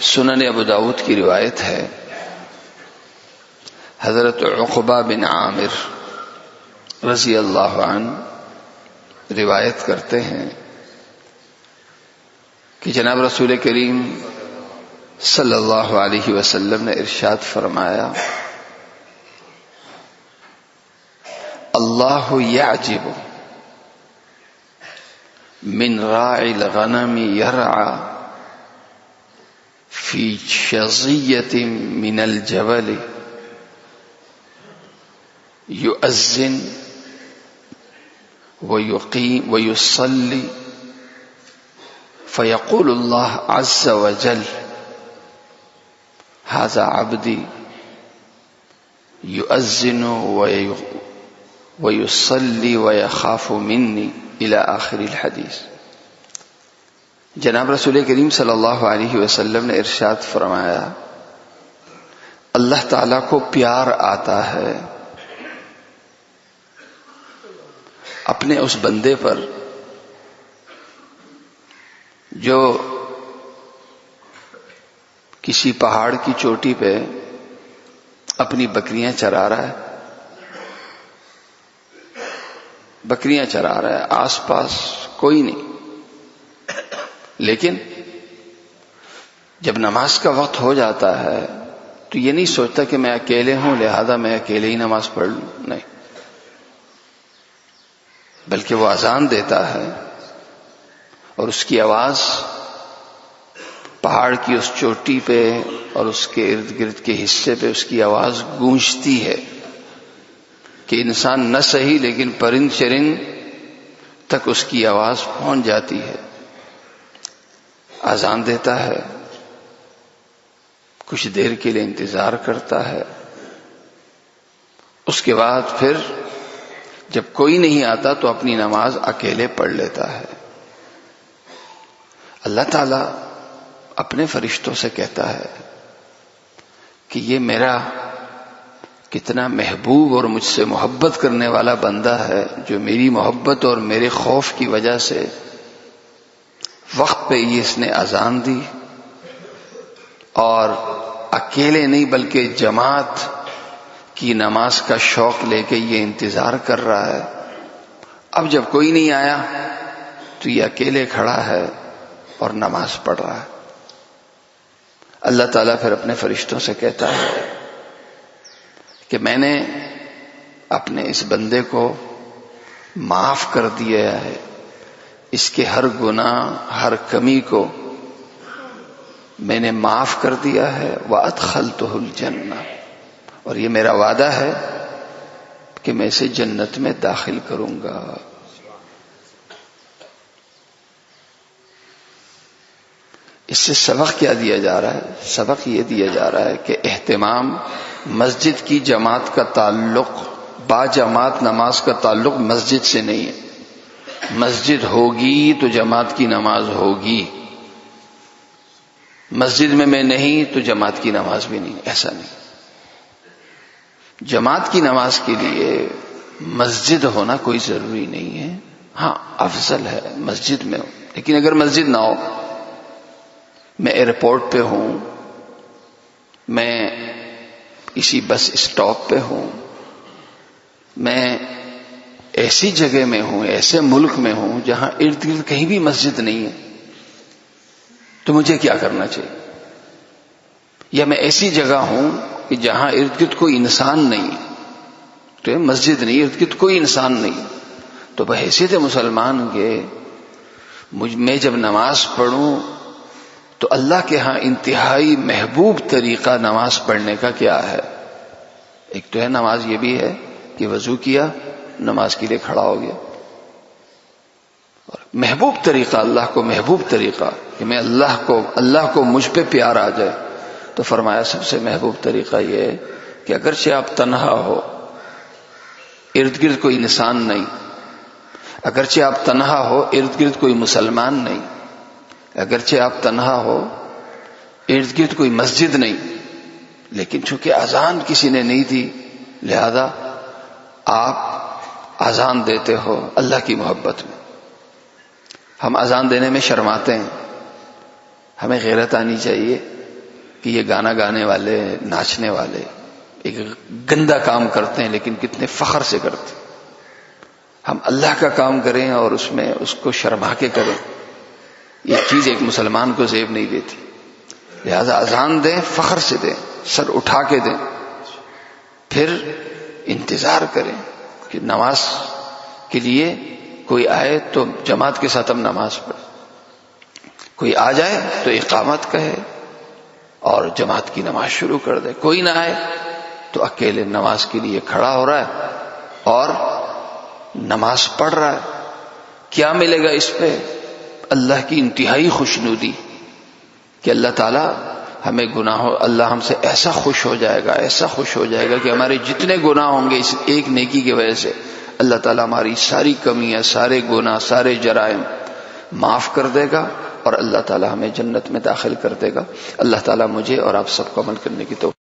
سنن ابو داؤد کی روایت ہے، حضرت عقبہ بن عامر رضی اللہ عنہ روایت کرتے ہیں کہ جناب رسول کریم صلی اللہ علیہ وسلم نے ارشاد فرمایا، اللہ یعجب من راعی الغنم یرعى فی شظیۃ من الجبل یؤذن ویقیم ویصلی فیقول اللہ عز وجل ھذا عبدی یؤذن ویصلی ویخاف منی الی آخر الحدیث۔ جناب رسول کریم صلی اللہ علیہ وسلم نے ارشاد فرمایا، اللہ تعالی کو پیار آتا ہے اپنے اس بندے پر جو کسی پہاڑ کی چوٹی پہ اپنی بکریاں چرا رہا ہے، بکریاں چرا رہا ہے، آس پاس کوئی نہیں، لیکن جب نماز کا وقت ہو جاتا ہے تو یہ نہیں سوچتا کہ میں اکیلے ہوں لہذا میں اکیلے ہی نماز پڑھ لوں، نہیں، بلکہ وہ اذان دیتا ہے اور اس کی آواز پہاڑ کی اس چوٹی پہ اور اس کے ارد گرد کے حصے پہ اس کی آواز گونجتی ہے کہ انسان نہ صحیح لیکن پرند چرند تک اس کی آواز پہنچ جاتی ہے۔ اذان دیتا ہے، کچھ دیر کے لیے انتظار کرتا ہے، اس کے بعد پھر جب کوئی نہیں آتا تو اپنی نماز اکیلے پڑھ لیتا ہے۔ اللہ تعالیٰ اپنے فرشتوں سے کہتا ہے کہ یہ میرا کتنا محبوب اور مجھ سے محبت کرنے والا بندہ ہے جو میری محبت اور میرے خوف کی وجہ سے وقت پہ ہی اس نے اذان دی اور اکیلے نہیں بلکہ جماعت کی نماز کا شوق لے کے یہ انتظار کر رہا ہے۔ اب جب کوئی نہیں آیا تو یہ اکیلے کھڑا ہے اور نماز پڑھ رہا ہے۔ اللہ تعالیٰ پھر اپنے فرشتوں سے کہتا ہے کہ میں نے اپنے اس بندے کو معاف کر دیا ہے، اس کے ہر گناہ ہر کمی کو میں نے معاف کر دیا ہے، وَأَدْخَلْتُهُ الْجَنَّةَ، اور یہ میرا وعدہ ہے کہ میں اسے جنت میں داخل کروں گا۔ اس سے سبق کیا دیا جا رہا ہے؟ سبق یہ دیا جا رہا ہے کہ اہتمام مسجد کی جماعت کا تعلق، با جماعت نماز کا تعلق مسجد سے نہیں ہے۔ مسجد ہوگی تو جماعت کی نماز ہوگی، مسجد میں نہیں تو جماعت کی نماز بھی نہیں، ایسا نہیں۔ جماعت کی نماز کے لیے مسجد ہونا کوئی ضروری نہیں ہے، ہاں افضل ہے مسجد میں ہو، لیکن اگر مسجد نہ ہو، میں ایئرپورٹ پہ ہوں، میں کسی بس اسٹاپ پہ ہوں، میں ایسی جگہ میں ہوں، ایسے ملک میں ہوں جہاں ارد گرد کہیں بھی مسجد نہیں ہے، تو مجھے کیا کرنا چاہیے؟ یا میں ایسی جگہ ہوں کہ جہاں ارد گرد کوئی انسان نہیں، تو مسجد نہیں، ارد گرد کوئی انسان نہیں، تو بحیثیت مسلمان کے میں جب نماز پڑھوں تو اللہ کے ہاں انتہائی محبوب طریقہ نماز پڑھنے کا کیا ہے؟ ایک تو ہے نماز یہ بھی ہے کہ وضو کیا، نماز کے لیے کھڑا ہو گیا، اور محبوب طریقہ، اللہ کو محبوب طریقہ کہ میں اللہ کو مجھ پہ پیار آ جائے، تو فرمایا سب سے محبوب طریقہ یہ ہے کہ اگرچہ آپ تنہا ہو، ارد گرد کوئی انسان نہیں، اگرچہ آپ تنہا ہو، ارد گرد کوئی مسلمان نہیں، اگرچہ آپ تنہا ہو، ارد گرد کوئی مسجد نہیں، لیکن چونکہ اذان کسی نے نہیں دی لہذا آپ اذان دیتے ہو اللہ کی محبت میں۔ ہم اذان دینے میں شرماتے ہیں، ہمیں غیرت آنی چاہیے کہ یہ گانا گانے والے، ناچنے والے ایک گندا کام کرتے ہیں لیکن کتنے فخر سے کرتے ہیں۔ ہم اللہ کا کام کریں اور اس میں اس کو شرما کے کریں، یہ چیز ایک مسلمان کو زیب نہیں دیتی۔ لہذا اذان دیں، فخر سے دیں، سر اٹھا کے دیں، پھر انتظار کریں کہ نماز کے لیے کوئی آئے تو جماعت کے ساتھ ہم نماز پڑھیں، کوئی آ جائے تو اقامت کہے اور جماعت کی نماز شروع کر دے، کوئی نہ آئے تو اکیلے نماز کے لیے کھڑا ہو رہا ہے اور نماز پڑھ رہا ہے۔ کیا ملے گا اس پہ؟ اللہ کی انتہائی خوشنودی کہ اللہ تعالیٰ ہمیں گناہوں، اللہ ہم سے ایسا خوش ہو جائے گا، ایسا خوش ہو جائے گا کہ ہمارے جتنے گناہ ہوں گے اس ایک نیکی کی وجہ سے اللہ تعالیٰ ہماری ساری کمیاں، سارے گناہ، سارے جرائم معاف کر دے گا اور اللہ تعالیٰ ہمیں جنت میں داخل کر دے گا۔ اللہ تعالیٰ مجھے اور آپ سب کو عمل کرنے کی توفیق